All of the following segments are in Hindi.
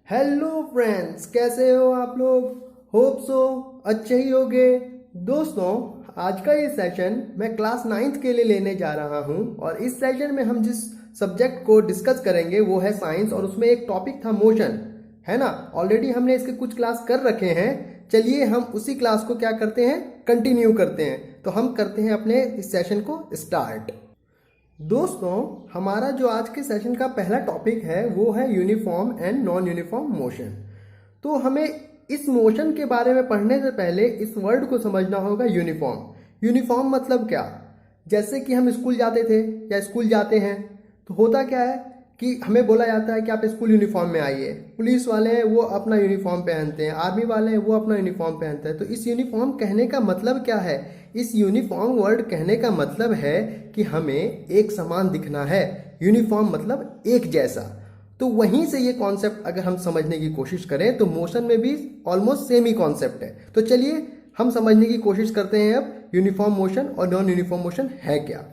हेलो फ्रेंड्स, कैसे हो आप लोग। होप सो अच्छे ही होगे। दोस्तों, आज का ये सेशन मैं क्लास 9th के लिए लेने जा रहा हूँ और इस सेशन में हम जिस सब्जेक्ट को डिस्कस करेंगे वो है साइंस और उसमें एक टॉपिक था मोशन, है ना। ऑलरेडी हमने इसके कुछ क्लास कर रखे हैं। चलिए हम उसी क्लास को क्या करते हैं, कंटिन्यू करते हैं। तो हम करते हैं अपने इस सेशन को स्टार्ट। दोस्तों, हमारा जो आज के सेशन का पहला टॉपिक है वो है uniform and non uniform motion. तो हमें इस मोशन के बारे में पढ़ने से पहले इस वर्ड को समझना होगा यूनिफॉर्म। यूनिफॉर्म मतलब क्या। जैसे कि हम स्कूल जाते थे या स्कूल जाते हैं तो होता क्या है कि हमें बोला जाता है कि आप स्कूल यूनिफॉर्म में आइए। पुलिस वाले हैं वो अपना यूनिफॉर्म पहनते हैं, आर्मी वाले हैं वो अपना यूनिफॉर्म पहनते हैं। तो इस यूनिफॉर्म कहने का मतलब क्या है। इस यूनिफॉर्म वर्ड कहने का मतलब है कि हमें एक समान दिखना है। यूनिफॉर्म मतलब एक जैसा। तो वहीं से ये कॉन्सेप्ट अगर हम समझने की कोशिश करें तो मोशन में भी ऑलमोस्ट सेम ही कॉन्सेप्ट है। तो चलिए हम समझने की कोशिश करते हैं अब यूनिफॉर्म मोशन और नॉन यूनिफॉर्म मोशन है क्या।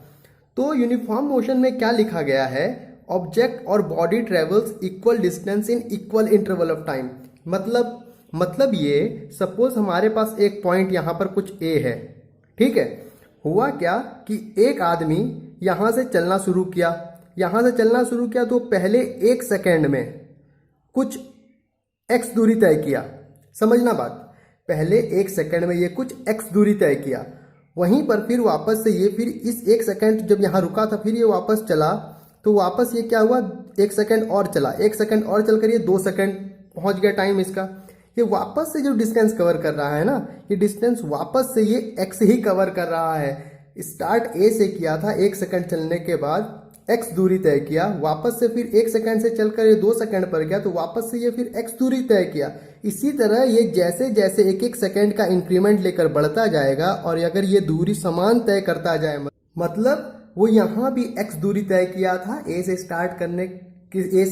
तो यूनिफॉर्म मोशन में क्या लिखा गया है, ऑब्जेक्ट और body travels equal distance in equal interval of time. मतलब ये सपोज हमारे पास एक पॉइंट यहाँ पर कुछ ए है, ठीक है। हुआ क्या कि एक आदमी यहां से चलना शुरू किया तो पहले एक सेकेंड में कुछ एक्स दूरी तय किया। समझना बात, पहले एक सेकेंड में ये कुछ एक्स दूरी तय किया। वहीं पर फिर वापस से ये फिर इस एक सेकेंड जब यहां रुका था फिर ये वापस चला तो वापस ये क्या हुआ, एक सेकेंड और चला, एक सेकेंड और चलकर ये 2 सेकेंड पहुंच गया टाइम इसका। ये वापस से जो डिस्टेंस कवर कर रहा है ना, ये डिस्टेंस वापस से ये एक्स ही कवर कर रहा है। स्टार्ट ए से किया था, 1 सेकंड चलने के बाद एक्स दूरी तय किया, वापस से फिर 1 सेकंड से चलकर ये 2 सेकंड पर गया तो वापस से ये फिर एक्स दूरी तय किया। इसी तरह ये जैसे जैसे एक एक सेकंड का इंक्रीमेंट लेकर बढ़ता जाएगा और अगर ये दूरी समान तय करता जाए, मतलब वो यहाँ भी एक्स दूरी तय किया था, ए से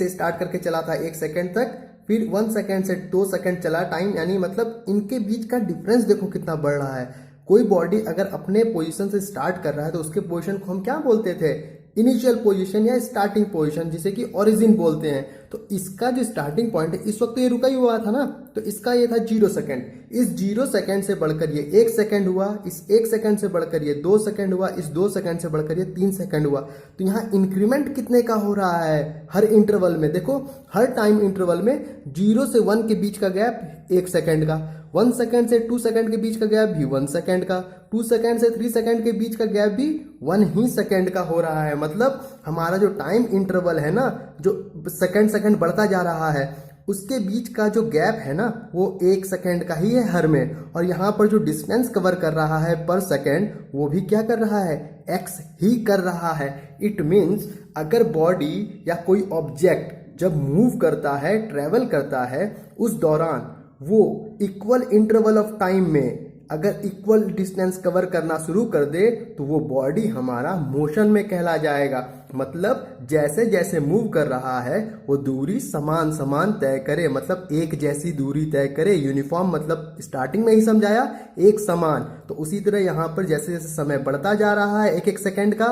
स्टार्ट करके चला था 1 सेकंड तक, फिर 1 सेकंड से 2 सेकंड चला टाइम, यानी मतलब इनके बीच का डिफरेंस देखो कितना बढ़ रहा है। कोई बॉडी अगर अपने पोजीशन से स्टार्ट कर रहा है तो उसके पोजीशन को हम क्या बोलते थे, इनिशियल पोजीशन या स्टार्टिंग पोजीशन, जिसे कि ओरिजिन बोलते हैं। तो इसका जो स्टार्टिंग पॉइंट है इस वक्त तो ये रुका ही हुआ था ना, तो इसका ये था 0 सेकंड। इस 0 सेकंड से बढ़कर ये 1 सेकंड हुआ, इस 1 सेकंड से बढ़कर ये 2 सेकंड हुआ, इस 2 सेकंड से बढ़कर ये 3 सेकंड हुआ। तो यहाँ इंक्रीमेंट कितने का हो रहा है हर इंटरवल में, देखो हर टाइम इंटरवल में 0 से 1 के बीच का गैप 1 सेकंड का, 1 सेकंड से 2 सेकंड के बीच का गैप भी 1 सेकंड का, 2 सेकंड से 3 सेकंड के बीच का गैप भी 1 ही सेकंड का हो रहा है। मतलब हमारा जो टाइम इंटरवल है ना, जो सेकंड बढ़ता जा रहा है, उसके बीच का जो गैप है ना वो 1 सेकंड का ही है हर में। और यहाँ पर जो डिस्टेंस कवर कर रहा है पर सेकंड वो भी क्या कर रहा है, एक्स ही कर रहा है। इट मीन्स अगर बॉडी या कोई ऑब्जेक्ट जब मूव करता है, ट्रेवल करता है, उस दौरान वो इक्वल इंटरवल ऑफ टाइम में अगर इक्वल डिस्टेंस कवर करना शुरू कर दे तो वो बॉडी हमारा मोशन में कहला जाएगा। मतलब जैसे जैसे मूव कर रहा है वो दूरी समान समान तय करे, मतलब एक जैसी दूरी तय करे। यूनिफॉर्म मतलब स्टार्टिंग में ही समझाया एक समान। तो उसी तरह यहाँ पर जैसे जैसे समय बढ़ता जा रहा है एक एक सेकंड का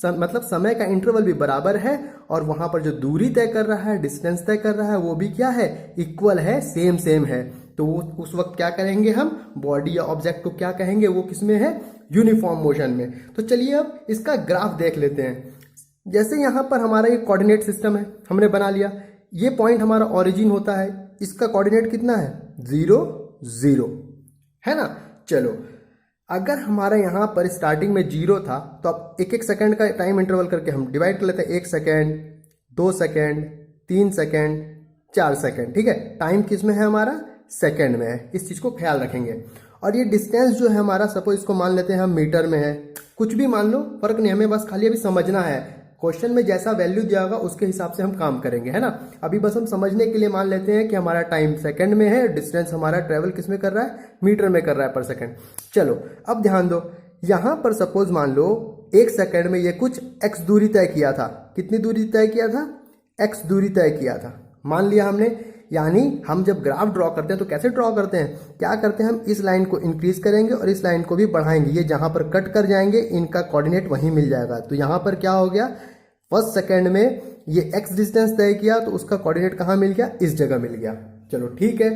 मतलब समय का इंटरवल भी बराबर है और वहां पर जो दूरी तय कर रहा है, डिस्टेंस तय कर रहा है, वो भी क्या है, इक्वल है, सेम है। तो उस वक्त क्या करेंगे हम, बॉडी या ऑब्जेक्ट को क्या कहेंगे, वो किसमें है, यूनिफॉर्म मोशन में। तो चलिए अब इसका ग्राफ देख लेते हैं। जैसे यहाँ पर हमारा ये कोऑर्डिनेट सिस्टम है, हमने बना लिया। ये पॉइंट हमारा ओरिजिन होता है, इसका कोऑर्डिनेट कितना है, 0 0, है ना। चलो अगर हमारा यहाँ पर स्टार्टिंग में 0 था तो अब एक एक सेकंड का टाइम इंटरवल करके हम डिवाइड कर लेते हैं। 1 सेकंड, 2 सेकंड, 3 सेकंड, 4 सेकंड, ठीक है। टाइम किस में है हमारा, सेकंड में है। इस चीज को ख्याल रखेंगे। और ये डिस्टेंस जो है हमारा, सपोज इसको मान लेते हैं हम मीटर में है, कुछ भी मान लो, फर्क नहीं, हमें बस खाली अभी समझना है। क्वेश्चन में जैसा वैल्यू दिया होगा उसके हिसाब से हम काम करेंगे, है ना। अभी बस हम समझने के लिए मान लेते हैं कि हमारा टाइम सेकंड में है, डिस्टेंस हमारा ट्रेवल किस में कर रहा है, मीटर में कर रहा है पर सेकंड। चलो अब ध्यान दो, यहां पर सपोज मान लो 1 सेकंड में ये कुछ एक्स दूरी तय किया था। कितनी दूरी तय किया था, एक्स दूरी तय किया था, मान लिया हमने। यानी हम जब ग्राफ ड्रॉ करते हैं तो कैसे ड्रॉ करते हैं, क्या करते हैं, हम इस लाइन को इंक्रीज करेंगे और इस लाइन को भी बढ़ाएंगे। ये जहां पर कट कर जाएंगे इनका कोऑर्डिनेट वहीं मिल जाएगा। तो यहां पर क्या हो गया, फर्स्ट सेकंड में ये x डिस्टेंस तय किया तो उसका कोऑर्डिनेट कहाँ मिल गया, इस जगह मिल गया। चलो ठीक है,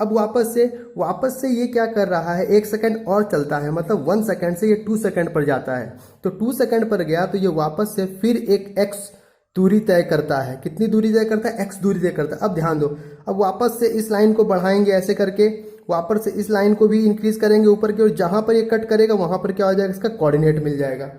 अब वापस से ये क्या कर रहा है, 1 सेकंड और चलता है, मतलब 1 सेकंड से ये 2 सेकंड पर जाता है। तो 2 सेकंड पर गया तो ये वापस से फिर एक x दूरी तय करता है। कितनी दूरी तय करता है, x दूरी तय करता है। अब ध्यान दो, अब वापस से इस लाइन को बढ़ाएंगे ऐसे करके, वापस से इस लाइन को भी इंक्रीज करेंगे ऊपर की ओर, जहां पर ये कट करेगा वहां पर क्या हो जाएगा, इसका कोऑर्डिनेट मिल जाएगा।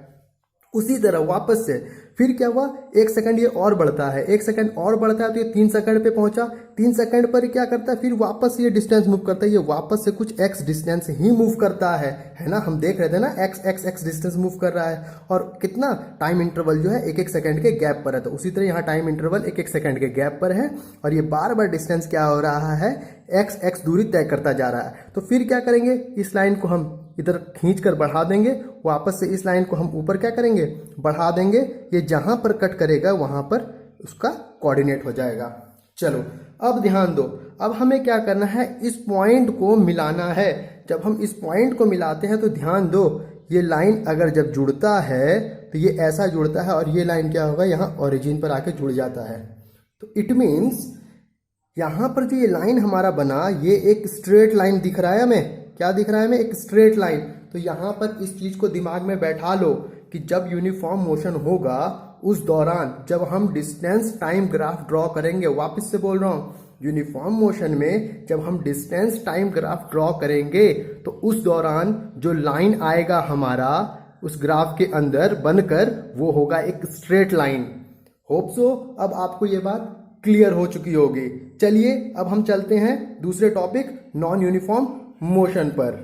उसी तरह वापस से फिर क्या हुआ, 1 सेकंड ये और बढ़ता है, 1 सेकंड और बढ़ता है तो ये 3 सेकंड पे पहुंचा। 3 सेकंड पर क्या करता है, फिर वापस ये डिस्टेंस मूव करता है, ये वापस से कुछ x डिस्टेंस ही मूव करता है ना। हम देख रहे थे ना x डिस्टेंस मूव कर रहा है, और कितना टाइम इंटरवल जो है 1-1 सेकंड के गैप पर है। तो उसी तरह यहाँ टाइम इंटरवल 1-1 सेकंड के गैप पर है, और ये बार बार डिस्टेंस क्या हो रहा है, x दूरी तय करता जा रहा है। तो फिर क्या करेंगे, इस लाइन को हम इधर खींच कर बढ़ा देंगे, वापस से इस लाइन को हम ऊपर क्या करेंगे, बढ़ा देंगे। ये जहां पर कट करेगा वहां पर उसका कोऑर्डिनेट हो जाएगा। चलो अब ध्यान दो, अब हमें क्या करना है, इस पॉइंट को मिलाना है। जब हम इस पॉइंट को मिलाते हैं तो ध्यान दो, ये लाइन अगर जब जुड़ता है तो ये ऐसा जुड़ता है, और ये लाइन क्या होगा, यहाँ ओरिजिन पर आके जुड़ जाता है। तो इट मीन्स यहाँ पर जो ये लाइन हमारा बना, ये एक स्ट्रेट लाइन दिख रहा है हमें। क्या दिख रहा है हमें, एक स्ट्रेट लाइन। तो यहाँ पर इस चीज को दिमाग में बैठा लो कि जब यूनिफॉर्म मोशन होगा उस दौरान जब हम डिस्टेंस टाइम ग्राफ ड्रॉ करेंगे, वापस से बोल रहा हूँ, यूनिफॉर्म मोशन में जब हम डिस्टेंस टाइम ग्राफ ड्रॉ करेंगे तो उस दौरान जो लाइन आएगा हमारा उस ग्राफ के अंदर बनकर, वो होगा एक स्ट्रेट लाइन। होप सो अब आपको ये बात क्लियर हो चुकी होगी। चलिए अब हम चलते हैं दूसरे टॉपिक, नॉन यूनिफॉर्म मोशन पर।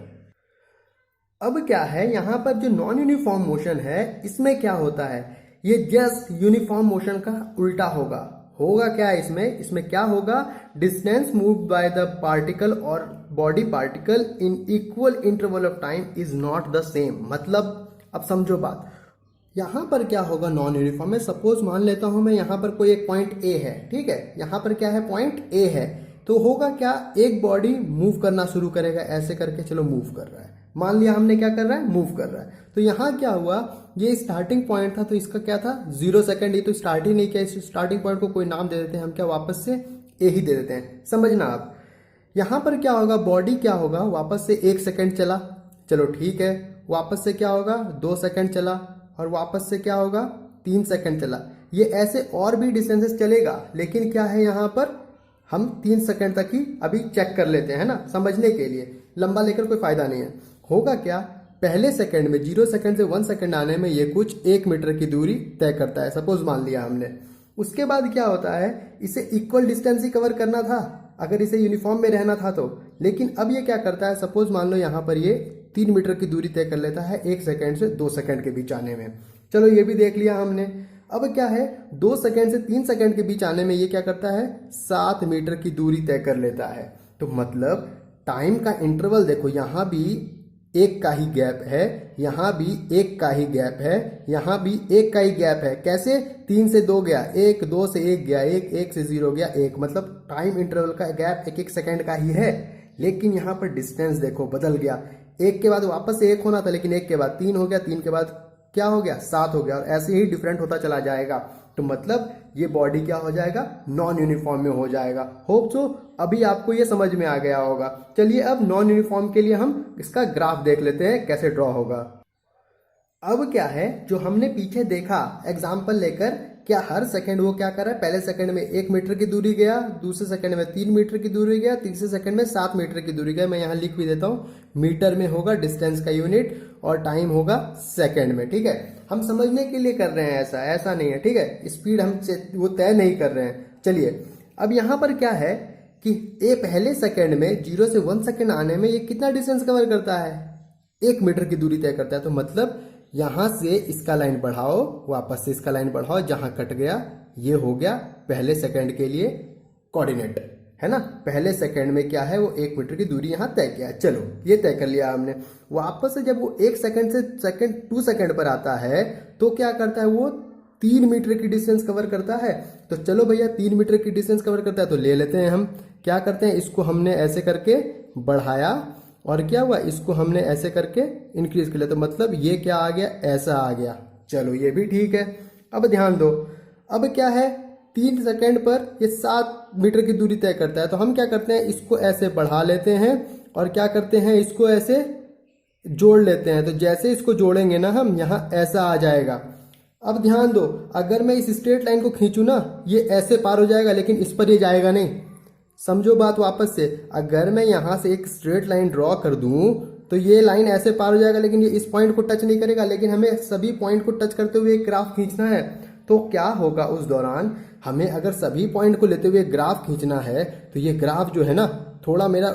अब क्या है, यहां पर जो नॉन यूनिफॉर्म मोशन है इसमें क्या होता है, ये जस्ट यूनिफॉर्म मोशन का उल्टा होगा क्या इसमें क्या होगा, distance moved by the particle और body particle in equal interval of time is not the same. मतलब अब समझो बात, यहां पर क्या होगा नॉन यूनिफॉर्म में, सपोज मान लेता हूं मैं यहां पर कोई एक पॉइंट ए है, ठीक है, यहां पर क्या है, पॉइंट ए है। तो होगा क्या, एक बॉडी मूव करना शुरू करेगा ऐसे करके, चलो मूव कर रहा है, मान लिया हमने क्या कर रहा है, मूव कर रहा है। तो यहाँ क्या हुआ, ये स्टार्टिंग पॉइंट था तो इसका क्या था 0 सेकंड, ये तो स्टार्ट ही नहीं किया। इस स्टार्टिंग पॉइंट को कोई नाम दे देते हैं हम, क्या वापस से ए ही दे देते हैं, समझना आप। यहाँ पर क्या होगा, बॉडी क्या होगा, वापस से 1 सेकंड चला, चलो ठीक है, वापस से क्या होगा 2 सेकंड चला, और वापस से क्या होगा 3 सेकंड चला। ये ऐसे और भी डिस्टेंसेस चलेगा, लेकिन क्या है यहाँ पर हम 3 सेकंड तक ही अभी चेक कर लेते हैं ना, समझने के लिए, लंबा लेकर कोई फायदा नहीं है। होगा क्या, पहले सेकंड में 0 सेकंड से 1 सेकंड आने में ये कुछ 1 मीटर की दूरी तय करता है, सपोज मान लिया हमने। उसके बाद क्या होता है, इसे इक्वल डिस्टेंस ही कवर करना था अगर इसे यूनिफॉर्म में रहना था तो, लेकिन अब ये क्या करता है, सपोज मान लो यहाँ पर ये 3 मीटर की दूरी तय कर लेता है 1 सेकंड से 2 सेकंड के बीच आने में। चलो ये भी देख लिया हमने। अब क्या है, 2 सेकंड से 3 सेकंड के बीच आने में ये क्या करता है, 7 मीटर की दूरी तय कर लेता है। तो मतलब टाइम का इंटरवल देखो, यहाँ भी 1 का ही गैप है, यहाँ भी 1 का ही गैप है, यहाँ भी 1 का ही गैप है। कैसे, 3 से 2 गया 1, 2 से 1 गया 1, 1 से 0 गया 1, मतलब टाइम इंटरवल का गैप 1-1 सेकंड का ही है। लेकिन यहाँ पर डिस्टेंस देखो बदल गया, 1 के बाद वापस से 1 होना था, लेकिन 1 के बाद 3 हो गया, 3 के बाद क्या हो गया 7 हो गया, और ऐसे ही डिफरेंट होता चला जाएगा। तो मतलब ये बॉडी क्या हो जाएगा, नॉन यूनिफॉर्म में हो जाएगा। होप सो अभी आपको ये समझ में आ गया होगा। चलिए अब नॉन यूनिफॉर्म के लिए हम इसका ग्राफ देख लेते हैं कैसे ड्रॉ होगा। अब क्या है, जो हमने पीछे देखा एग्जाम्पल लेकर, क्या हर सेकंड वो क्या कर रहा है, पहले सेकंड में 1 मीटर की दूरी गया, दूसरे सेकंड में 3 मीटर की दूरी गया, तीसरे सेकंड में 7 मीटर की दूरी गया। मैं यहाँ लिख भी देता हूँ, मीटर में होगा डिस्टेंस का यूनिट और टाइम होगा सेकंड में, ठीक है। हम समझने के लिए कर रहे हैं, ऐसा नहीं है, ठीक है, स्पीड हम वो तय नहीं कर रहे हैं। चलिए अब यहाँ पर क्या है कि ये पहले सेकंड में 0 से 1 सेकंड आने में ये कितना डिस्टेंस कवर करता है, 1 मीटर की दूरी तय करता है। तो मतलब यहां से इसका लाइन बढ़ाओ, वापस से इसका लाइन बढ़ाओ, जहां कट गया ये हो गया पहले सेकंड के लिए कोऑर्डिनेट, है ना। पहले सेकंड में क्या है, वो 1 मीटर की दूरी यहां तय किया। चलो ये तय कर लिया हमने। वापस से जब वो 1 सेकंड से 2 सेकंड पर आता है तो क्या करता है, वो 3 मीटर की डिस्टेंस कवर करता है। तो चलो भैया 3 मीटर की डिस्टेंस कवर करता है तो ले लेते हैं हम। क्या करते हैं, इसको हमने ऐसे करके बढ़ाया और क्या हुआ, इसको हमने ऐसे करके इंक्रीज कर लिया। तो मतलब ये क्या आ गया, ऐसा आ गया। चलो ये भी ठीक है। अब ध्यान दो, अब क्या है, 3 सेकंड पर ये 7 मीटर की दूरी तय करता है। तो हम क्या करते हैं, इसको ऐसे बढ़ा लेते हैं और क्या करते हैं, इसको ऐसे जोड़ लेते हैं। तो जैसे इसको जोड़ेंगे ना हम, यहाँ ऐसा आ जाएगा। अब ध्यान दो, अगर मैं इस स्ट्रेट लाइन को खींचूं ना, ये ऐसे पार हो जाएगा, लेकिन इस पर ये जाएगा नहीं। समझो बात वापस से, अगर मैं यहाँ से एक स्ट्रेट लाइन ड्रॉ कर दूं तो ये लाइन ऐसे पार हो जाएगा, लेकिन ये इस पॉइंट को टच नहीं करेगा। लेकिन हमें सभी पॉइंट को टच करते हुए एक ग्राफ खींचना है। तो क्या होगा उस दौरान, हमें अगर सभी पॉइंट को लेते हुए ग्राफ खींचना है तो ये ग्राफ जो है ना, थोड़ा मेरा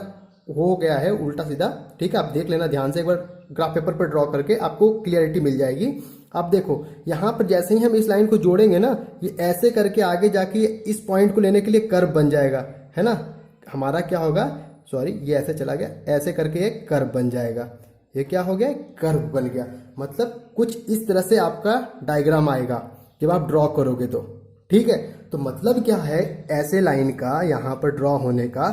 हो गया है उल्टा सीधा। ठीक है, आप देख लेना ध्यान से, एक बार ग्राफ पेपर पर ड्रॉ करके आपको क्लियरिटी मिल जाएगी। आप देखो यहाँ पर जैसे ही हम इस लाइन को जोड़ेंगे ना, ये ऐसे करके आगे जाके इस पॉइंट को लेने के लिए कर्व बन जाएगा, है ना। हमारा क्या होगा, सॉरी ये ऐसे चला गया, ऐसे करके एक कर्व बन जाएगा। ये क्या हो गया, कर्व बन गया। मतलब कुछ इस तरह से आपका डायग्राम आएगा जब आप ड्रॉ करोगे तो। ठीक है, तो मतलब क्या है ऐसे लाइन का यहाँ पर ड्रॉ होने का,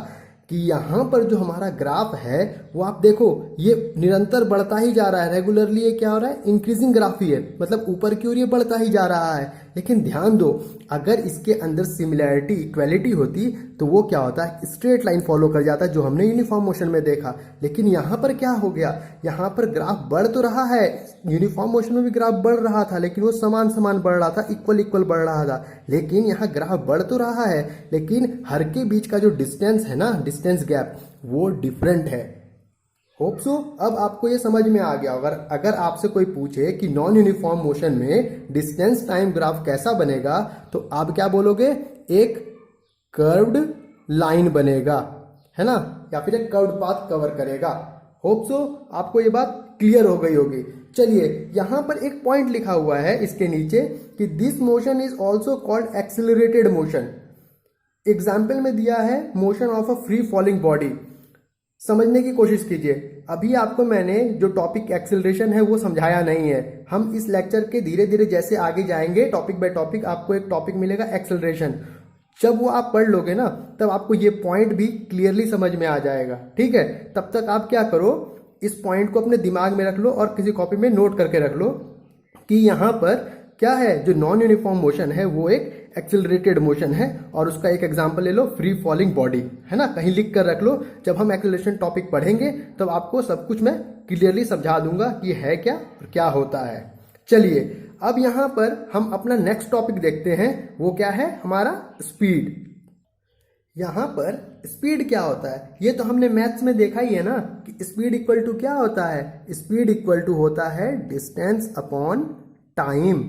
कि यहाँ पर जो हमारा ग्राफ है वो आप देखो ये निरंतर बढ़ता ही जा रहा है। रेगुलरली ये क्या हो रहा है, इंक्रीजिंग ग्राफ ही है, मतलब ऊपर की ओर ये बढ़ता ही जा रहा है। लेकिन ध्यान दो, अगर इसके अंदर सिमिलैरिटी इक्वलिटी होती तो वो क्या होता है, स्ट्रेट लाइन फॉलो कर जाता है, जो हमने यूनिफॉर्म मोशन में देखा। लेकिन यहाँ पर क्या हो गया, यहाँ पर ग्राफ बढ़ तो रहा है, यूनिफॉर्म मोशन में भी ग्राफ बढ़ रहा था, लेकिन वो समान समान बढ़ रहा था, इक्वल इक्वल बढ़ रहा था। लेकिन यहाँ ग्राफ बढ़ तो रहा है, लेकिन हर के बीच का जो डिस्टेंस है ना, डिस्टेंस गैप, वो डिफरेंट है। होप सो अब आपको ये समझ में आ गया। अगर आपसे कोई पूछे कि नॉन यूनिफॉर्म मोशन में डिस्टेंस टाइम ग्राफ कैसा बनेगा, तो आप क्या बोलोगे, एक कर्व्ड लाइन बनेगा, है ना, या फिर एक कर्व्ड पाथ कवर करेगा। होप सो आपको ये बात क्लियर हो गई होगी। चलिए, यहां पर एक पॉइंट लिखा हुआ है इसके नीचे कि this motion is also called accelerated motion. Example में दिया है motion of a free falling body. समझने की कोशिश कीजिए। अभी आपको मैंने जो टॉपिक एक्सेलरेशन है वो समझाया नहीं है। हम इस लेक्चर के धीरे धीरे जैसे आगे जाएंगे, टॉपिक बाय टॉपिक आपको एक टॉपिक मिलेगा एक्सेलरेशन। जब वो आप पढ़ लोगे ना, तब आपको ये पॉइंट भी क्लियरली समझ में आ जाएगा। ठीक है, तब तक आप क्या करो, इस पॉइंट को अपने दिमाग में रख लो और किसी कॉपी में नोट करके रख लो कि यहाँ पर क्या है, जो नॉन यूनिफॉर्म मोशन है वो एक एक्सिलरेटेड मोशन है। और उसका एक एग्जांपल ले लो, फ्री फॉलिंग बॉडी, है ना, कहीं लिख कर रख लो। जब हम एक्सिलरेशन टॉपिक पढ़ेंगे तब आपको सब कुछ मैं क्लियरली समझा दूंगा कि ये है क्या और क्या होता है। चलिए, अब यहाँ पर हम अपना नेक्स्ट टॉपिक देखते हैं। वो क्या है, हमारा स्पीड। यहाँ पर स्पीड क्या होता है, ये तो हमने मैथ्स में देखा ही है ना, कि स्पीड इक्वल टू क्या होता है, स्पीड इक्वल टू होता है डिस्टेंस अपॉन टाइम।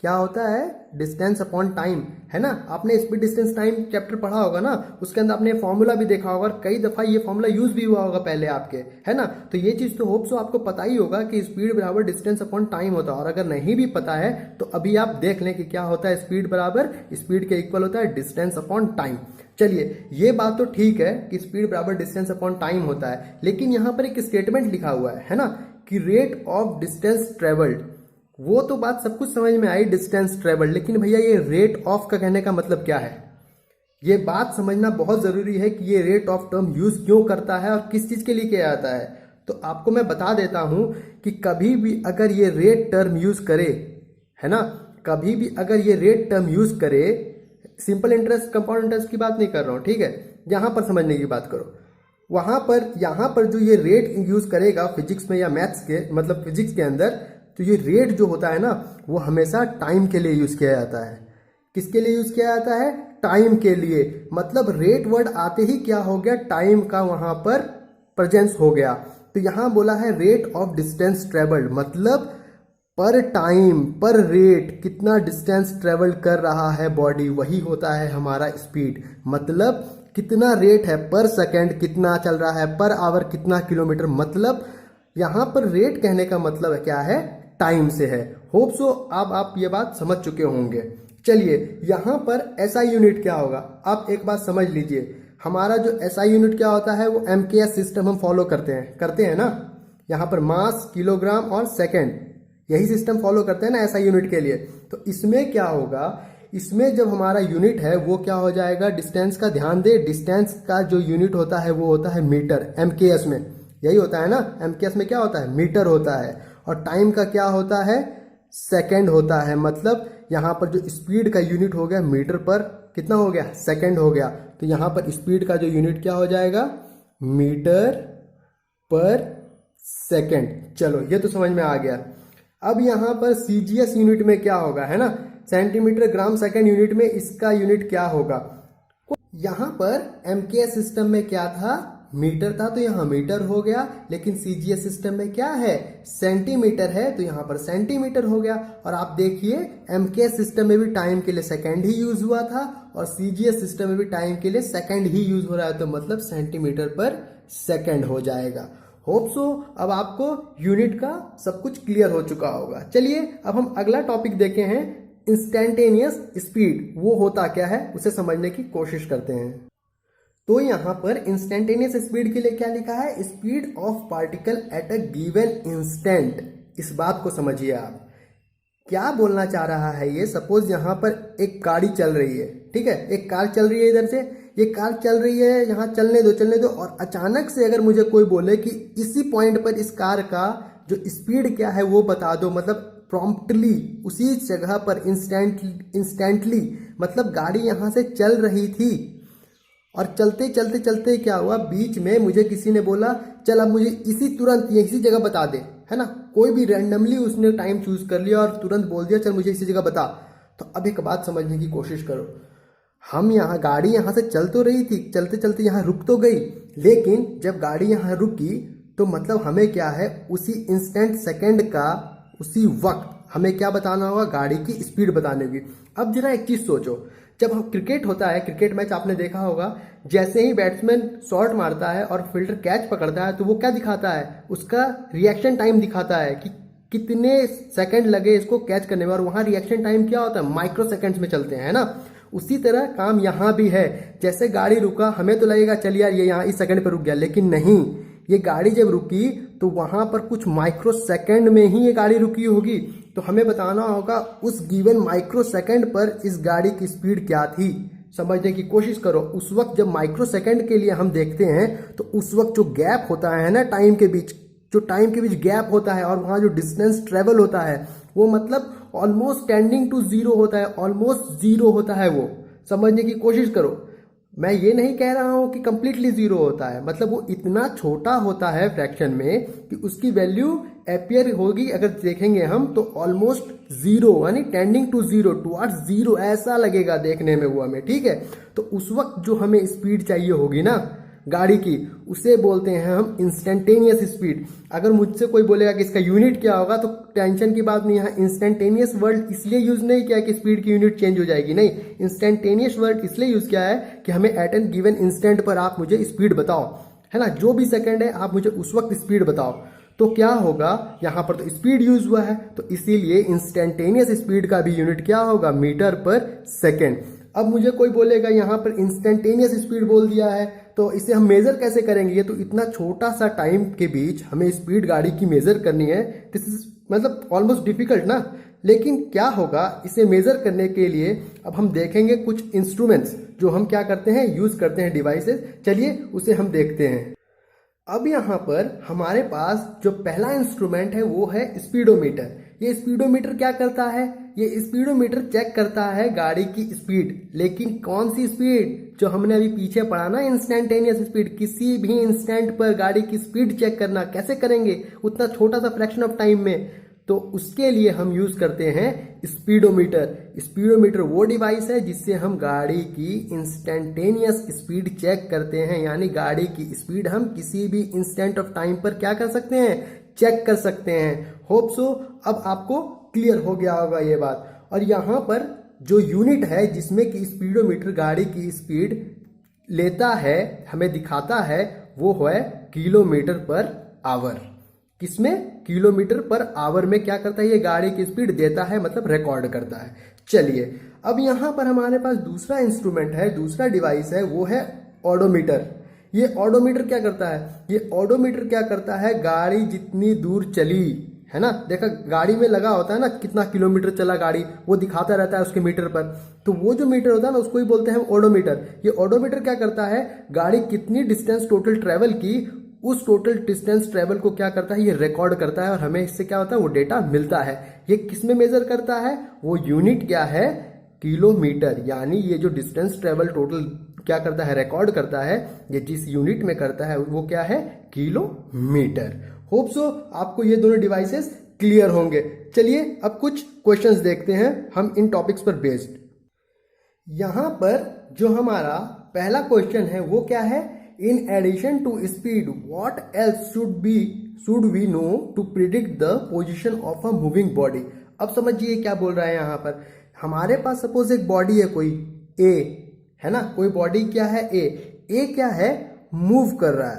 क्या होता है, डिस्टेंस अपॉन टाइम, है ना। आपने स्पीड डिस्टेंस टाइम चैप्टर पढ़ा होगा ना, उसके अंदर आपने फॉर्मूला भी देखा होगा, कई दफा ये फॉर्मूला यूज भी हुआ होगा पहले आपके, है ना। तो ये चीज तो होप सो आपको पता ही होगा कि स्पीड बराबर डिस्टेंस अपॉन टाइम होता है। और अगर नहीं भी पता है तो अभी आप देख लें कि क्या होता है, स्पीड बराबर, स्पीड के इक्वल होता है डिस्टेंस अपॉन टाइम। चलिए, ये बात तो ठीक है कि स्पीड बराबर डिस्टेंस अपॉन टाइम होता है, लेकिन यहाँ पर एक स्टेटमेंट लिखा हुआ है ना, कि रेट ऑफ डिस्टेंस ट्रेवल्ड। वो तो बात सब कुछ समझ में आई, डिस्टेंस ट्रेवल्ड, लेकिन भैया ये रेट ऑफ का कहने का मतलब क्या है, ये बात समझना बहुत जरूरी है कि ये रेट ऑफ टर्म यूज क्यों करता है और किस चीज के लिए किया जाता है। तो आपको मैं बता देता हूं कि कभी भी अगर ये रेट टर्म यूज करे, है ना, कभी भी अगर ये रेट टर्म यूज करे, सिंपल इंटरेस्ट कंपाउंड इंटरेस्ट की बात नहीं कर रहा हूं, ठीक है, यहां पर समझने की बात करो। यहां पर जो ये रेट यूज करेगा फिजिक्स में या मैथ्स के, मतलब फिजिक्स के अंदर, तो ये रेट जो होता है ना, वो हमेशा टाइम के लिए यूज किया जाता है। किसके लिए यूज किया जाता है, टाइम के लिए। मतलब रेट वर्ड आते ही क्या हो गया, टाइम का वहां पर प्रेजेंस हो गया। तो यहां बोला है रेट ऑफ डिस्टेंस ट्रेवल्ड, मतलब पर टाइम, पर रेट कितना डिस्टेंस ट्रेवल कर रहा है बॉडी, वही होता है हमारा स्पीड। मतलब कितना रेट है, पर सेकेंड कितना चल रहा है, पर आवर कितना किलोमीटर। मतलब यहां पर रेट कहने का मतलब क्या है, टाइम से है। होप सो अब आप ये बात समझ चुके होंगे। चलिए, यहां पर एसआई यूनिट क्या होगा, आप एक बात समझ लीजिए। हमारा जो एसआई यूनिट क्या होता है, वो एमकेएस सिस्टम हम फॉलो करते हैं ना। यहां पर मास, किलोग्राम और सेकेंड, यही सिस्टम फॉलो करते हैं ना एसआई यूनिट के लिए। तो इसमें क्या होगा, इसमें जब हमारा यूनिट है वो क्या हो जाएगा, डिस्टेंस का। ध्यान दे, डिस्टेंस का जो यूनिट होता है वो होता है मीटर, एमकेएस में यही होता है ना। एमकेएस में क्या होता है, मीटर होता है। और टाइम का क्या होता है, सेकंड होता है। मतलब यहाँ पर जो स्पीड का यूनिट हो गया मीटर पर कितना हो गया, सेकंड हो गया। तो यहाँ पर स्पीड का जो यूनिट क्या हो जाएगा, मीटर पर सेकंड। चलो ये तो समझ में आ गया। अब यहाँ पर सीजीएस यूनिट में क्या होगा, है ना, सेंटीमीटर ग्राम सेकंड यूनिट में इसका यूनिट क्या होगा। यहाँ पर एमकेएस सिस्टम में क्या था, मीटर था, तो यहाँ मीटर हो गया। लेकिन सीजीएस सिस्टम में क्या है, सेंटीमीटर है, तो यहाँ पर सेंटीमीटर हो गया। और आप देखिए एमकेएस सिस्टम में भी टाइम के लिए सेकंड ही यूज हुआ था और सीजीएस सिस्टम में भी टाइम के लिए सेकंड ही यूज हो रहा है, तो मतलब सेंटीमीटर पर सेकंड हो जाएगा। होप सो अब आपको यूनिट का सब कुछ क्लियर हो चुका होगा। चलिए अब हम अगला टॉपिक देखे हैं, इंस्टेंटेनियस स्पीड। वो होता क्या है उसे समझने की कोशिश करते हैं। तो यहाँ पर इंस्टेंटेनियस स्पीड के लिए क्या लिखा है, speed of particle at a given instant. इस बात को समझिए आप क्या बोलना चाह रहा है ये। सपोज यहाँ पर एक गाड़ी चल रही है, ठीक है, एक कार चल रही है, इधर से ये कार चल रही है, यहाँ चलने दो, और अचानक से अगर मुझे कोई बोले कि इसी पॉइंट पर इस कार का जो स्पीड क्या है वो बता दो, मतलब प्रॉम्प्टली उसी जगह पर इंस्टेंटली, मतलब गाड़ी यहाँ से चल रही थी और चलते चलते चलते क्या हुआ, बीच में मुझे किसी ने बोला चल अब मुझे तुरंत इसी जगह बता दे, है ना, कोई भी रैंडमली उसने टाइम चूज कर लिया और तुरंत बोल दिया चल मुझे इसी जगह बता। तो अब एक बात समझने की कोशिश करो, हम यहाँ गाड़ी यहाँ से चल तो रही थी, चलते चलते यहाँ रुक तो गई, लेकिन जब गाड़ी यहाँ रुकी तो मतलब हमें क्या है, उसी इंस्टेंट सेकंड का उसी वक्त हमें क्या बताना होगा, गाड़ी की स्पीड बतानी होगी। अब जरा एक चीज सोचो, जब हम क्रिकेट होता है, क्रिकेट मैच आपने देखा होगा, जैसे ही बैट्समैन शॉट मारता है और फील्डर कैच पकड़ता है तो वो क्या दिखाता है, उसका रिएक्शन टाइम दिखाता है कि कितने सेकंड लगे इसको कैच करने में, और वहां रिएक्शन टाइम क्या होता है, माइक्रो सेकंड्स में चलते हैं, है ना। उसी तरह काम यहाँ भी है, जैसे गाड़ी रुका हमें तो लगेगा चल यार ये यहाँ इस सेकंड पर रुक गया, लेकिन नहीं, ये गाड़ी जब रुकी तो वहां पर कुछ माइक्रो सेकंड में ही ये गाड़ी रुकी होगी। तो हमें बताना होगा उस गिवन माइक्रो सेकंड पर इस गाड़ी की स्पीड क्या थी। समझने की कोशिश करो, उस वक्त जब माइक्रो सेकंड के लिए हम देखते हैं तो उस वक्त जो गैप होता है ना टाइम के बीच, जो टाइम के बीच गैप होता है और वहां जो डिस्टेंस ट्रेवल होता है वो मतलब ऑलमोस्ट टेंडिंग टू जीरो होता है, ऑलमोस्ट जीरो होता है। वो समझने की कोशिश करो, मैं ये नहीं कह रहा हूं कि कंप्लीटली जीरो होता है, मतलब वो इतना छोटा होता है फ्रैक्शन में कि उसकी वैल्यू अपीयर होगी, अगर देखेंगे हम तो ऑलमोस्ट जीरो, यानी tending to zero, towards zero, ऐसा लगेगा देखने में वो हमें, ठीक है। तो उस वक्त जो हमें स्पीड चाहिए होगी ना गाड़ी की, उसे बोलते हैं हम इंस्टेंटेनियस स्पीड। अगर मुझसे कोई बोलेगा कि इसका यूनिट क्या होगा तो टेंशन की बात नहीं है, इंस्टेंटेनियस वर्ड इसलिए यूज नहीं किया कि स्पीड की यूनिट चेंज हो जाएगी, नहीं, इंस्टेंटेनियस वर्ड इसलिए यूज किया है कि हमें एट एन गिवन इंस्टेंट पर आप मुझे स्पीड बताओ, है ना, जो भी सेकंड है आप मुझे उस वक्त स्पीड बताओ। तो क्या होगा, यहाँ पर तो स्पीड यूज हुआ है, तो इसीलिए इंस्टेंटेनियस स्पीड का भी यूनिट क्या होगा, मीटर पर सेकेंड। अब मुझे कोई बोलेगा यहाँ पर इंस्टेंटेनियस स्पीड बोल दिया है तो इसे हम मेजर कैसे करेंगे, ये तो इतना छोटा सा टाइम के बीच हमें स्पीड गाड़ी की मेजर करनी है, दिस इज मतलब ऑलमोस्ट डिफिकल्ट ना। लेकिन क्या होगा, इसे मेजर करने के लिए अब हम देखेंगे कुछ इंस्ट्रूमेंट्स जो हम क्या करते हैं, यूज करते हैं, डिवाइसेस। चलिए उसे हम देखते हैं। अब यहाँ पर हमारे पास जो पहला इंस्ट्रूमेंट है वो है स्पीडोमीटर। ये स्पीडोमीटर क्या करता है, ये स्पीडोमीटर चेक करता है गाड़ी की स्पीड, लेकिन कौन सी स्पीड, जो हमने अभी पीछे पढ़ा ना इंस्टेंटेनियस स्पीड, किसी भी इंस्टेंट पर गाड़ी की स्पीड चेक करना कैसे करेंगे उतना छोटा सा फ्रैक्शन ऑफ टाइम में, तो उसके लिए हम यूज करते हैं स्पीडोमीटर। स्पीडोमीटर वो डिवाइस है जिससे हम गाड़ी की इंस्टेंटेनियस स्पीड चेक करते हैं, यानी गाड़ी की स्पीड हम किसी भी इंस्टेंट ऑफ टाइम पर क्या कर सकते हैं, चेक कर सकते हैं। होप सो अब आपको क्लियर हो गया होगा ये बात। और यहाँ पर जो यूनिट है जिसमें कि स्पीडोमीटर गाड़ी की स्पीड लेता है, हमें दिखाता है, वो है किलोमीटर पर आवर। किसमें, किलोमीटर पर आवर में क्या करता है, ये गाड़ी की स्पीड देता है, मतलब रिकॉर्ड करता है। चलिए अब यहाँ पर हमारे पास दूसरा इंस्ट्रूमेंट है, दूसरा डिवाइस है, वो है ऑडोमीटर। ये ऑडोमीटर क्या करता है, ये ऑडोमीटर क्या करता है, गाड़ी जितनी दूर चली, है ना, देखा गाड़ी में लगा होता है ना कितना किलोमीटर चला गाड़ी, वो दिखाता रहता है उसके मीटर पर, तो वो जो मीटर होता है ना उसको ही बोलते हैं ऑडोमीटर। ये ऑडोमीटर क्या करता है, गाड़ी कितनी डिस्टेंस टोटल ट्रेवल की उस टोटल डिस्टेंस ट्रेवल को क्या करता है, ये रिकॉर्ड करता है और हमें इससे क्या होता है, वो डेटा मिलता है। ये किस में मेजर करता है, वो यूनिट क्या है, किलोमीटर। यानी ये जो डिस्टेंस ट्रेवल टोटल क्या करता है, रिकॉर्ड करता है, ये जिस यूनिट में करता है वो क्या है, किलोमीटर। होप सो आपको ये दोनों डिवाइसेस क्लियर होंगे। चलिए अब कुछ क्वेश्चंस देखते हैं हम इन टॉपिक्स पर बेस्ड। यहां पर जो हमारा पहला क्वेश्चन है वो क्या है, in addition to speed what else should we know to predict the position of a moving body. अब समझिए क्या बोल रहा है यहां पर। हमारे पास सपोज एक बॉडी है कोई ए, है ना, कोई बॉडी क्या है ए क्या है, मूव कर रहा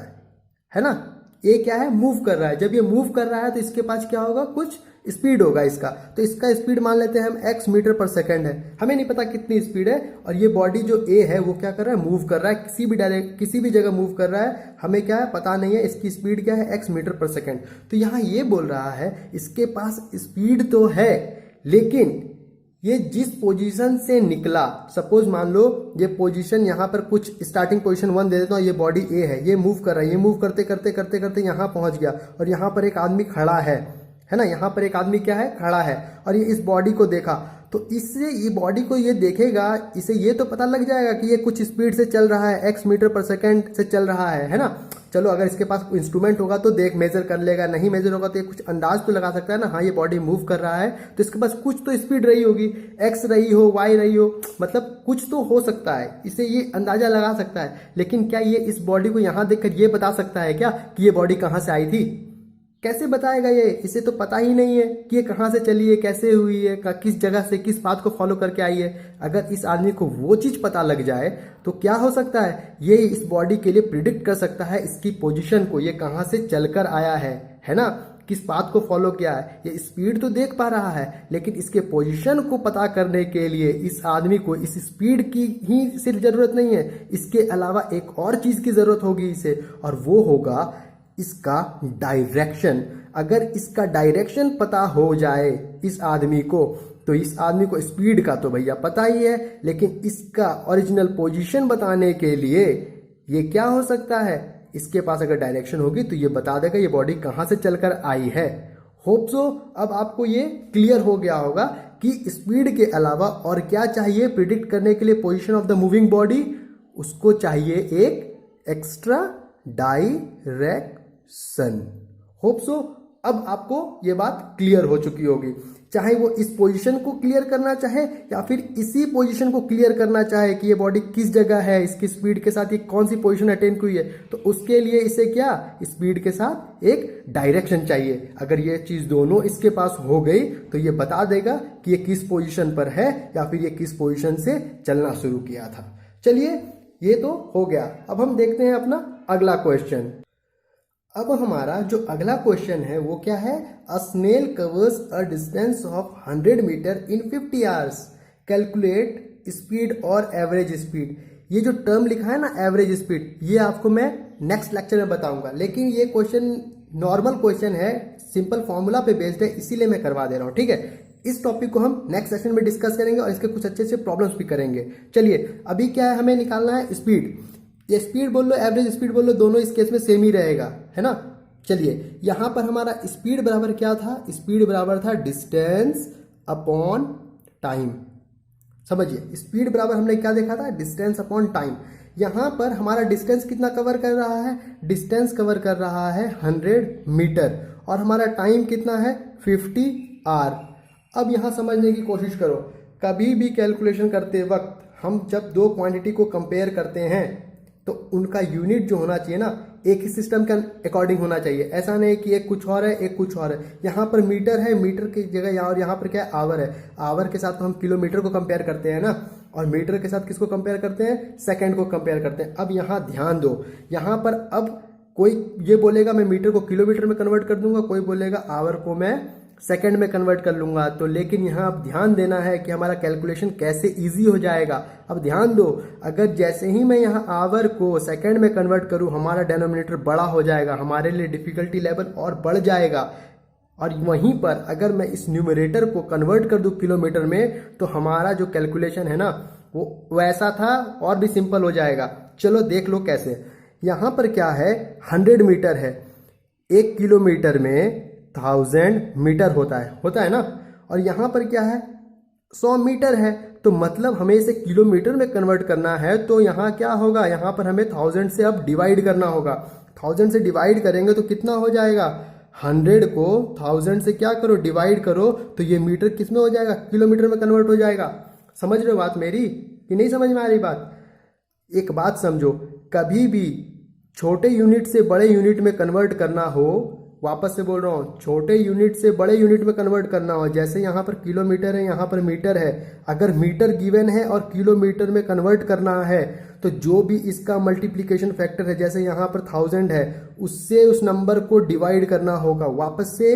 है ना, ए क्या है, मूव कर रहा है। जब ये मूव कर रहा है तो इसके पास क्या होगा, कुछ स्पीड होगा इसका। तो इसका स्पीड मान लेते हैं हम x मीटर पर सेकंड है, हमें नहीं पता कितनी स्पीड है। और ये बॉडी जो ए है वो क्या कर रहा है, मूव कर रहा है, किसी भी जगह मूव कर रहा है, हमें क्या है पता नहीं है, इसकी स्पीड क्या है, x मीटर पर सेकंड। तो यहाँ ये बोल रहा है इसके पास स्पीड तो है, लेकिन ये जिस पोजीशन से निकला, सपोज मान लो ये पोजीशन यहाँ पर कुछ स्टार्टिंग पोजीशन 1 दे देता हूँ, ये बॉडी ए है, ये मूव कर रहा है, ये मूव करते करते करते करते यहाँ पहुंच गया और यहाँ पर एक आदमी खड़ा है ना, यहाँ पर एक आदमी क्या है, खड़ा है, और ये इस बॉडी को देखा। तो इससे ये बॉडी को ये देखेगा, इसे ये तो पता लग जाएगा कि ये कुछ स्पीड से चल रहा है, x मीटर पर सेकंड से चल रहा है ना। चलो अगर इसके पास इंस्ट्रूमेंट होगा तो देख मेजर कर लेगा, नहीं मेजर होगा तो ये कुछ अंदाज तो लगा सकता है ना, हाँ ये बॉडी मूव कर रहा है तो इसके पास कुछ तो स्पीड रही होगी, x रही हो, y रही हो, मतलब कुछ तो हो सकता है, इसे ये अंदाजा लगा सकता है। लेकिन क्या ये इस बॉडी को यहाँ देखकर ये बता सकता है क्या कि ये बॉडी कहाँ से आई थी? कैसे बताएगा ये, इसे तो पता ही नहीं है कि ये कहाँ से चली है, कैसे हुई है, किस जगह से किस पाथ को फॉलो करके आई है। अगर इस आदमी को वो चीज पता लग जाए तो क्या हो सकता है, ये इस बॉडी के लिए प्रिडिक्ट कर सकता है इसकी पोजीशन को, ये कहाँ से चलकर आया है ना, किस पाथ को फॉलो किया है। ये स्पीड तो देख पा रहा है, लेकिन इसके पोजीशन को पता करने के लिए इस आदमी को इस स्पीड की ही सिर्फ जरूरत नहीं है, इसके अलावा एक और चीज की जरूरत होगी इसे, और वो होगा इसका डायरेक्शन। अगर इसका डायरेक्शन पता हो जाए इस आदमी को, तो इस आदमी को स्पीड का तो भैया पता ही है, लेकिन इसका ओरिजिनल पोजीशन बताने के लिए ये क्या हो सकता है, इसके पास अगर डायरेक्शन होगी तो ये बता देगा ये बॉडी कहाँ से चलकर आई है। होप सो अब आपको ये क्लियर हो गया होगा कि स्पीड के अलावा और क्या चाहिए प्रिडिक्ट करने के लिए position of the moving body, उसको चाहिए एक एक्स्ट्रा डायरेक्शन। होप सो अब आपको ये बात क्लियर हो चुकी होगी। चाहे वो इस पोजीशन को क्लियर करना चाहे या फिर इसी पोजीशन को क्लियर करना चाहे कि ये बॉडी किस जगह है, इसकी स्पीड के साथ ये कौन सी पोजीशन अटेन हुई है, तो उसके लिए इसे क्या, स्पीड के साथ एक डायरेक्शन चाहिए। अगर ये चीज दोनों इसके पास हो गई तो ये बता देगा कि ये किस पोजीशन पर है या फिर ये किस पोजीशन से चलना शुरू किया था। चलिए ये तो हो गया। अब हम देखते हैं अपना अगला क्वेश्चन। अब हमारा जो अगला क्वेश्चन है वो क्या है, a snail covers a distance of 100 metre in 50 hours, calculate speed और एवरेज स्पीड। ये जो टर्म लिखा है ना एवरेज स्पीड, ये आपको मैं नेक्स्ट लेक्चर में बताऊंगा, लेकिन ये क्वेश्चन नॉर्मल क्वेश्चन है, सिंपल फॉर्मूला पे बेस्ड है, इसीलिए मैं करवा दे रहा हूँ। ठीक है, इस टॉपिक को हम नेक्स्ट सेशन में डिस्कस करेंगे और इसके कुछ अच्छे से प्रॉब्लम्स भी करेंगे। चलिए अभी क्या है, हमें निकालना है स्पीड। ये स्पीड बोल लो, एवरेज स्पीड बोल लो, दोनों इस केस में सेम ही रहेगा, है ना। चलिए यहां पर हमारा स्पीड बराबर क्या था, स्पीड बराबर था डिस्टेंस अपॉन टाइम। समझिए स्पीड बराबर हमने क्या देखा था, डिस्टेंस अपॉन टाइम। यहां पर हमारा डिस्टेंस कितना कवर कर रहा है, डिस्टेंस कवर कर रहा है 100 मीटर और हमारा टाइम कितना है 50 आवर। अब यहां समझने की कोशिश करो, कभी भी कैलकुलेशन करते वक्त हम जब दो क्वांटिटी को कंपेयर करते हैं तो उनका यूनिट जो होना चाहिए ना एक ही सिस्टम के अकॉर्डिंग होना चाहिए। ऐसा नहीं कि एक कुछ और है एक कुछ और है। यहाँ पर मीटर है, मीटर की जगह और यहाँ पर क्या है, आवर है। आवर के साथ तो हम किलोमीटर को कंपेयर करते हैं ना, और मीटर के साथ किसको कंपेयर करते हैं, सेकंड को कंपेयर करते हैं। अब यहाँ ध्यान दो, यहाँ पर अब कोई ये बोलेगा मैं मीटर को किलोमीटर में कन्वर्ट कर दूंगा, कोई बोलेगा आवर को मैं सेकंड में कन्वर्ट कर लूंगा। तो लेकिन यहाँ अब ध्यान देना है कि हमारा कैलकुलेशन कैसे इजी हो जाएगा। अब ध्यान दो, अगर जैसे ही मैं यहाँ आवर को सेकंड में कन्वर्ट करूँ हमारा डेनोमिनेटर बड़ा हो जाएगा, हमारे लिए डिफिकल्टी लेवल और बढ़ जाएगा। और वहीं पर अगर मैं इस न्यूमरेटर को कन्वर्ट कर दूं किलोमीटर में तो हमारा जो कैलकुलेशन है ना वो वैसा था और भी सिंपल हो जाएगा। चलो देख लो कैसे। यहाँ पर क्या है 100 मीटर है, 1 किलोमीटर में 1000 मीटर होता है ना। और यहाँ पर क्या है 100 मीटर है, तो मतलब हमें इसे किलोमीटर में कन्वर्ट करना है, तो यहाँ क्या होगा, यहाँ पर हमें 1000 से अब डिवाइड करना होगा। 1000 से डिवाइड करेंगे तो कितना हो जाएगा, 100 को 1000 से क्या करो, डिवाइड करो, तो ये मीटर किस में हो जाएगा, किलोमीटर में कन्वर्ट हो जाएगा। समझ रहे हो बात मेरी कि नहीं समझ में आ रही बात? एक बात समझो, कभी भी छोटे यूनिट से बड़े यूनिट में कन्वर्ट करना हो, वापस से बोल रहा हूँ, छोटे यूनिट से बड़े यूनिट में कन्वर्ट करना हो, जैसे यहाँ पर किलोमीटर है, यहाँ पर मीटर है, अगर मीटर गिवन है और किलोमीटर में कन्वर्ट करना है, तो जो भी इसका मल्टीप्लिकेशन फैक्टर है, जैसे यहाँ पर 1000 है, उससे उस नंबर को डिवाइड करना होगा। वापस से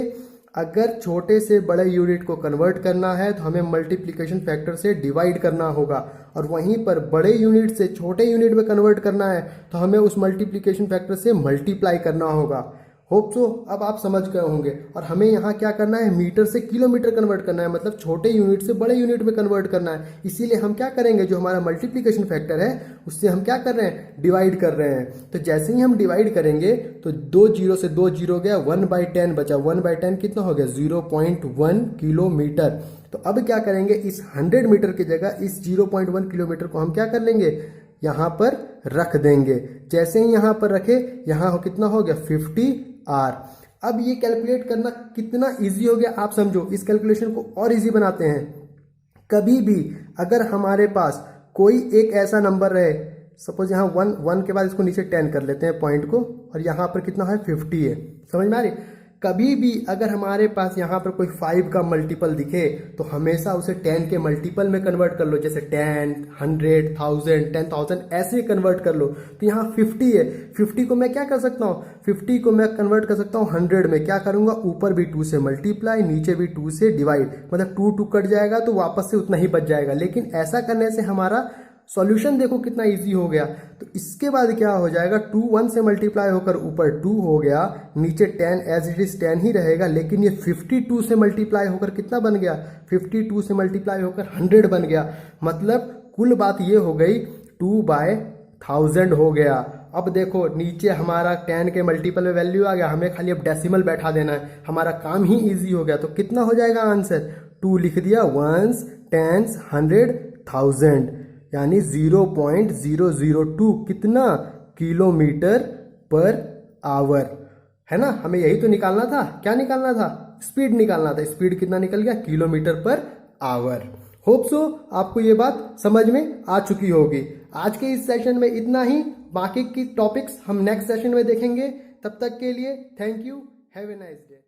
अगर छोटे से बड़े यूनिट को कन्वर्ट करना है तो हमें मल्टीप्लिकेशन फैक्टर से डिवाइड करना होगा, और वहीं पर बड़े यूनिट से छोटे यूनिट में कन्वर्ट करना है तो हमें उस मल्टीप्लिकेशन फैक्टर से मल्टीप्लाई करना होगा। होप सो अब आप समझ गए होंगे। और हमें यहाँ क्या करना है, मीटर से किलोमीटर कन्वर्ट करना है, मतलब छोटे यूनिट से बड़े यूनिट में कन्वर्ट करना है। इसीलिए हम क्या करेंगे, जो हमारा मल्टीप्लिकेशन फैक्टर है उससे हम क्या कर रहे हैं, डिवाइड कर रहे हैं। तो जैसे ही हम डिवाइड करेंगे तो 2 जीरो से 2 जीरो गया, 1/10 बचा, 1/10 कितना हो गया, 0.1 किलोमीटर। तो अब क्या करेंगे, इस 100 मीटर की जगह इस 0.1 किलोमीटर को हम क्या कर लेंगे, यहाँ पर रख देंगे। जैसे ही यहाँ पर रखे, यहाँ कितना हो गया, 50R। अब ये कैलकुलेट करना कितना इजी हो गया आप समझो। इस कैलकुलेशन को और इजी बनाते हैं। कभी भी अगर हमारे पास कोई एक ऐसा नंबर रहे, सपोज यहाँ 1 के बाद इसको नीचे 10 कर लेते हैं पॉइंट को, और यहाँ पर कितना है 50 है, समझ में आ रही। कभी भी अगर हमारे पास यहाँ पर कोई 5 का मल्टीपल दिखे तो हमेशा उसे 10 के मल्टीपल में कन्वर्ट कर लो, जैसे 10, 100, 1000, 10,000 ऐसे कन्वर्ट कर लो। तो यहाँ 50 है, 50 को मैं क्या कर सकता हूँ, 50 को मैं कन्वर्ट कर सकता हूँ 100 में। क्या करूँगा, ऊपर भी 2 से मल्टीप्लाई, नीचे भी 2 से डिवाइड, मतलब 2 कट जाएगा तो वापस से उतना ही बच जाएगा। लेकिन ऐसा करने से हमारा सॉल्यूशन देखो कितना इजी हो गया। तो इसके बाद क्या हो जाएगा, 2 1 से मल्टीप्लाई होकर ऊपर 2 हो गया, नीचे 10 एज इट इज 10 ही रहेगा, लेकिन ये 52 से मल्टीप्लाई होकर कितना बन गया, 52 से मल्टीप्लाई होकर 100 बन गया। मतलब कुल बात ये हो गई 2/1000 हो गया। अब देखो नीचे हमारा 10 के मल्टीपल में वैल्यू आ गया, हमें खाली अब डेसिमल बैठा देना है, हमारा काम ही इजी हो गया। तो कितना हो जाएगा आंसर, 2 लिख दिया, 1s 10s 100 1000, यानी 0.002 कितना, किलोमीटर पर आवर, है ना। हमें यही तो निकालना था, क्या निकालना था, स्पीड निकालना था। स्पीड कितना निकल गया, kilometre per hour. Hope so आपको ये बात समझ में आ चुकी होगी। आज के इस सेशन में इतना ही, बाकी की टॉपिक्स हम नेक्स्ट सेशन में देखेंगे। तब तक के लिए thank you, have a nice day.